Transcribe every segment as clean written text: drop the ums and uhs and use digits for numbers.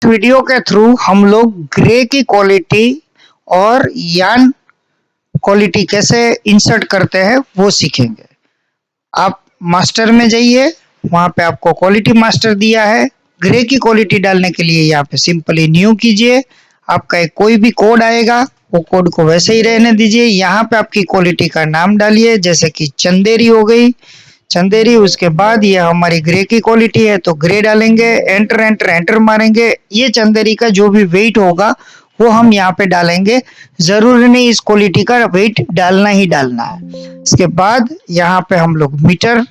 Video के through हम लोग ग्रे की क्वालिटी और यान क्वालिटी कैसे इंसर्ट करते हैं वो सीखेंगे। आप मास्टर में जाइए, वहां पे आपको क्वालिटी मास्टर दिया है। ग्रे की क्वालिटी डालने के लिए यहाँ पे सिंपली न्यू कीजिए। आपका एक कोई भी कोड आएगा, वो कोड को वैसे ही रहने दीजिए। यहाँ पे आपकी क्वालिटी का नाम डालिए, जैसे कि चंदेरी हो गई, चंदेरी। उसके बाद ये हमारी ग्रे की क्वालिटी है तो ग्रे डालेंगे, एंटर एंटर एंटर मारेंगे। ये चंदेरी का जो भी वेट होगा वो हम यहाँ पे डालेंगे। जरूरी नहीं इस क्वालिटी का वेट डालना ही डालना है। इसके बाद यहाँ पे हम लोग मीटर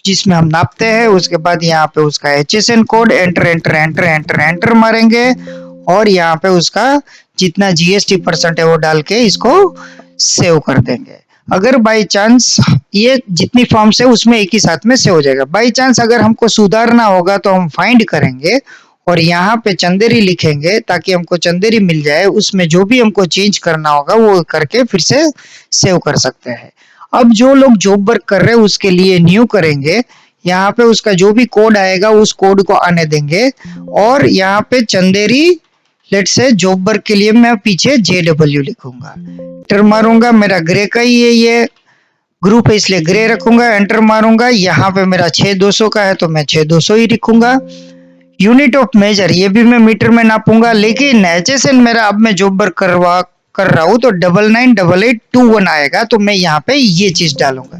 जिसमें हम नापते हैं, उसके बाद यहाँ पे उसका HSN code, enter enter enter enter enter मारेंगे और यहाँ पे उसका जितना GST% है वो डाल के इसको सेव कर देंगे। अगर बाई चांस ये जितनी फॉर्म्स है उसमें एक ही साथ में सेव हो जाएगा। बाई चांस अगर हमको सुधारना होगा तो हम फाइंड करेंगे और यहाँ पे चंदेरी लिखेंगे ताकि हमको चंदेरी मिल जाए। उसमें जो भी हमको चेंज करना होगा वो करके फिर से सेव कर सकते हैं। अब जो लोग जॉब वर्क कर रहे हैं उसके लिए न्यू करेंगे। यहाँ पे उसका जो भी कोड आएगा उस कोड को आने देंगे और यहाँ पे चंदेरी लेट से जॉब वर्क के लिए मैं पीछे JW लिखूंगा, एंटर मारूंगा। मेरा ग्रे का ही है, ये ग्रुप है इसलिए ग्रे रखूंगा, एंटर मारूंगा। यहाँ पे मेरा 6200 का है तो मैं 6200 ही लिखूंगा। यूनिट ऑफ मेजर ये भी मैं मीटर में नापूंगा, लेकिन HSN मेरा अब मैं जॉब वर्क कर रहा हूँ तो 998821 आएगा तो मैं यहाँ पे ये चीज डालूंगा।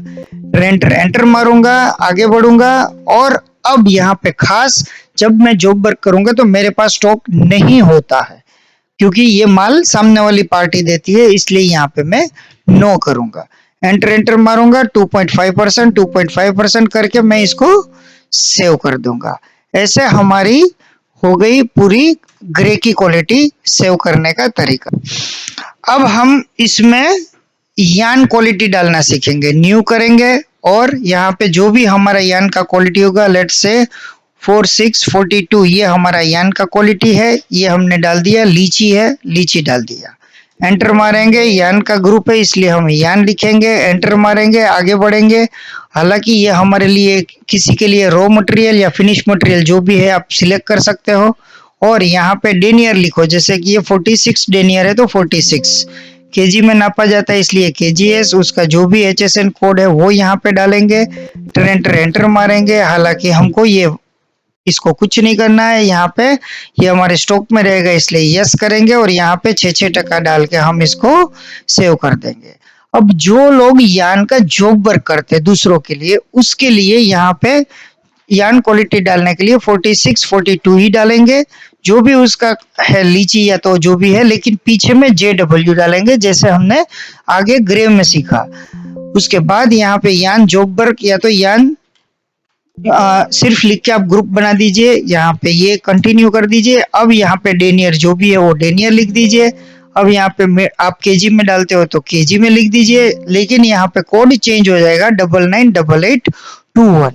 एंटर एंटर मारूंगा, आगे बढ़ूंगा। और अब यहाँ पे खास जब मैं जॉब वर्क करूंगा तो मेरे पास स्टॉक नहीं होता है, क्योंकि ये माल सामने वाली पार्टी देती है, इसलिए यहाँ पे मैं नो करूंगा। एंटर एंटर मारूंगा, 2.5% करके मैं इसको सेव कर दूंगा। ऐसे हमारी हो गई पूरी ग्रे की क्वालिटी सेव करने का तरीका। अब हम इसमें यान क्वालिटी डालना सीखेंगे। न्यू करेंगे और यहाँ पे जो भी हमारा यान का क्वालिटी होगा, लेट से 4642 ये हमारा यान का क्वालिटी है, ये हमने डाल दिया। लीची है, लीची डाल दिया। एंटर मारेंगे, यान का ग्रुप है इसलिए हम यान लिखेंगे, एंटर मारेंगे, आगे बढ़ेंगे। हालांकि ये हमारे लिए किसी के लिए रॉ मटेरियल या फिनिश मटेरियल जो भी है आप सिलेक्ट कर सकते हो। और यहाँ पे डेनियर लिखो, जैसे कि ये 46 डेनियर है तो 46 केजी में नापा जाता है इसलिए KGS। उसका जो भी HSN कोड है वो यहाँ पे डालेंगे, एंटर एंटर मारेंगे। हालांकि हमको ये इसको कुछ नहीं करना है, यहाँ पे ये हमारे स्टॉक में रहेगा इसलिए यस करेंगे और यहाँ पे 6% डाल के हम इसको सेव कर देंगे। अब जो लोग यान का जॉब वर्क करते हैं दूसरों के लिए, उसके लिए यहाँ पे यान क्वालिटी डालने के लिए 4642 ही डालेंगे। जो भी उसका है लीची या तो जो भी है, लेकिन पीछे में JW डालेंगे जैसे हमने आगे ग्रे में सीखा। उसके बाद यहाँ पे यान जॉब वर्क या तो यान सिर्फ लिख के आप ग्रुप बना दीजिए, यहाँ पे ये कंटिन्यू कर दीजिए। अब यहाँ पे डेनियर जो भी है वो डेनियर लिख दीजिए। अब यहाँ पे आप केजी में डालते हो तो केजी में लिख दीजिए, लेकिन यहाँ पे कोड चेंज हो जाएगा 998821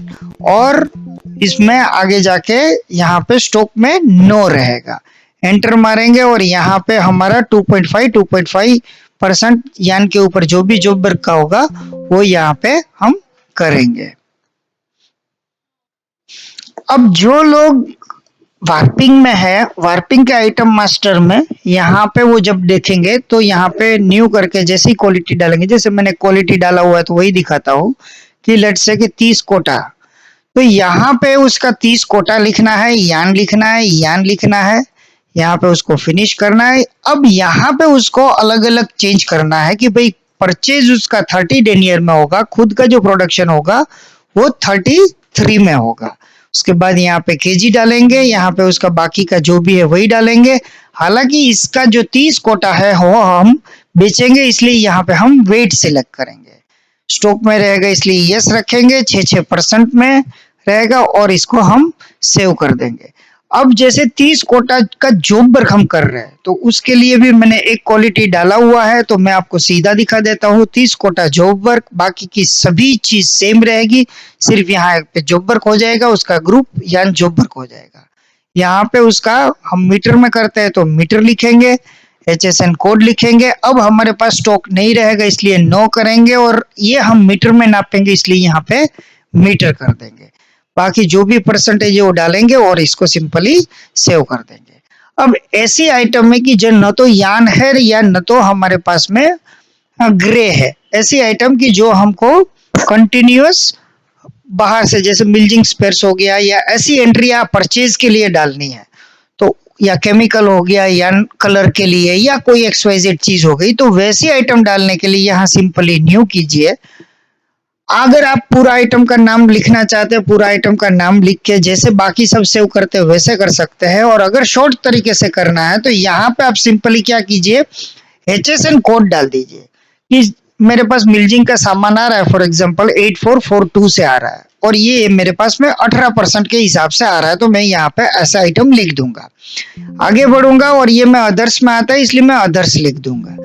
और इसमें आगे जाके यहाँ पे स्टॉक में नो रहेगा। एंटर मारेंगे और यहाँ पे हमारा 2.5% यान के ऊपर जो भी जॉब वर्क का होगा वो यहाँ पे हम करेंगे। अब जो लोग वार्पिंग में है, वार्पिंग के आइटम मास्टर में यहाँ पे वो जब देखेंगे तो यहाँ पे न्यू करके जैसे ही क्वालिटी डालेंगे, जैसे मैंने क्वालिटी डाला हुआ है तो वही दिखाता हूँ कि लेट से कि 30 कोटा, तो यहाँ पे उसका 30 कोटा लिखना है, यान लिखना है, यान लिखना है, यहाँ पे उसको फिनिश करना है। अब यहाँ पे उसको अलग अलग चेंज करना है कि भाई परचेज उसका 30 डेनियर में होगा, खुद का जो प्रोडक्शन होगा वो 33 में होगा। उसके बाद यहाँ पे केजी डालेंगे, यहाँ पे उसका बाकी का जो भी है वही डालेंगे। हालांकि इसका जो 30 कोटा है वो हम बेचेंगे इसलिए यहाँ पे हम वेट सिलेक्ट करेंगे। स्टॉक में रहेगा इसलिए यस रखेंगे, 6% में रहेगा और इसको हम सेव कर देंगे। अब जैसे 30 कोटा का जॉब वर्क हम कर रहे हैं तो उसके लिए भी मैंने एक क्वालिटी डाला हुआ है, तो मैं आपको सीधा दिखा देता हूँ। 30 कोटा जॉब वर्क, बाकी की सभी चीज सेम रहेगी, सिर्फ यहाँ पे जॉब वर्क हो जाएगा, उसका ग्रुप यानी जॉब वर्क हो जाएगा। यहाँ पे उसका हम मीटर में करते हैं तो मीटर लिखेंगे, HSN कोड लिखेंगे। अब हमारे पास स्टॉक नहीं रहेगा इसलिए नो करेंगे और ये हम मीटर में नापेंगे इसलिए यहाँ पे मीटर कर देंगे। बाकी जो भी परसेंटेज है वो डालेंगे और इसको सिंपली सेव कर देंगे। अब ऐसी आइटम में कि जो न तो यान है या न तो हमारे पास में ग्रे है, ऐसी आइटम की जो हमको कंटिन्यूअस बाहर से जैसे मिल्जिंग स्पेयर्स हो गया या ऐसी एंट्री आप परचेज के लिए डालनी है, तो या केमिकल हो गया या कलर के लिए या कोई एक्सवाइजेड चीज हो गई, तो वैसी आइटम डालने के लिए यहाँ सिंपली न्यू कीजिए। अगर आप पूरा आइटम का नाम लिखना चाहते हैं, पूरा आइटम का नाम लिख के जैसे बाकी सब सेव करते हैं वैसे कर सकते हैं, और अगर शॉर्ट तरीके से करना है तो यहाँ पे आप सिंपली क्या कीजिए, HSN कोड डाल दीजिए कि मेरे पास मिल्जिंग का सामान आ रहा है, फॉर एग्जांपल 8442 से आ रहा है और ये मेरे पास में 18% के हिसाब से आ रहा है, तो मैं यहाँ पे ऐसा आइटम लिख दूंगा। आगे बढ़ूंगा और ये मैं अदर्स में आता है इसलिए मैं अदर्स लिख दूंगा।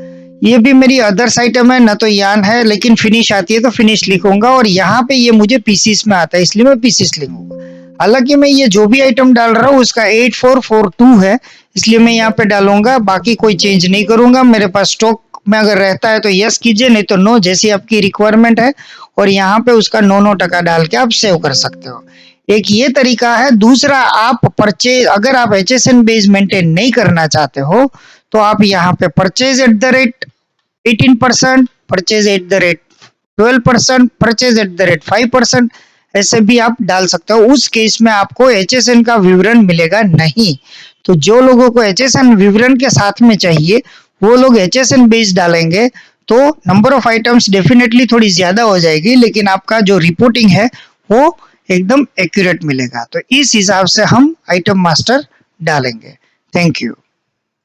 ये भी मेरी अदर्स आइटम है, ना तो यान है लेकिन फिनिश आती है तो फिनिश लिखूंगा, और यहाँ पे ये मुझे पीसीस में आता है इसलिए मैं पीसीस लिखूंगा। हालांकि मैं ये जो भी आइटम डाल रहा हूँ उसका 8442 है इसलिए मैं यहाँ पे डालूंगा, बाकी कोई चेंज नहीं करूंगा। मेरे पास स्टॉक में अगर रहता है तो यस कीजिए, नहीं तो नो, जैसी आपकी रिक्वायरमेंट है, और यहाँ पे उसका 9% डाल के आप सेव कर सकते हो। एक ये तरीका है। दूसरा, आप परचेज अगर आप HSN बेस मेंटेन नहीं करना चाहते हो तो आप यहाँ पे purchase at the rate 18%, purchase at the rate 12%, purchase at the rate 5%, ऐसे भी आप डाल सकते हो। उस केस में आपको HSN का विवरण मिलेगा नहीं। तो जो लोगों को HSN विवरण के साथ में चाहिए वो लोग HSN बेस डालेंगे तो नंबर ऑफ आइटम्स डेफिनेटली थोड़ी ज्यादा हो जाएगी, लेकिन आपका जो रिपोर्टिंग है वो एकदम एक्यूरेट मिलेगा। तो इस हिसाब से हम आइटम मास्टर डालेंगे। Thank you.